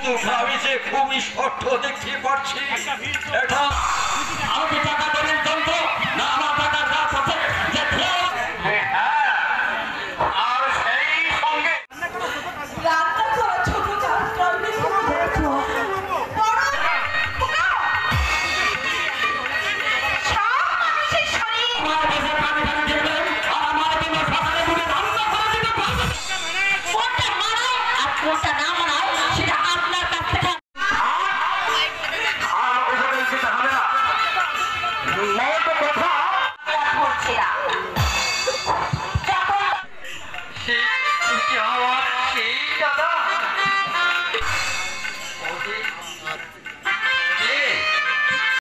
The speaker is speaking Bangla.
কিন্তু আমি যে খুবই শর্ত দেখতে পাচ্ছি এটা আমাকে টাকা দেবেন যন্ত্র না আমার টাকার গাছ আছে আর সেই সঙ্গে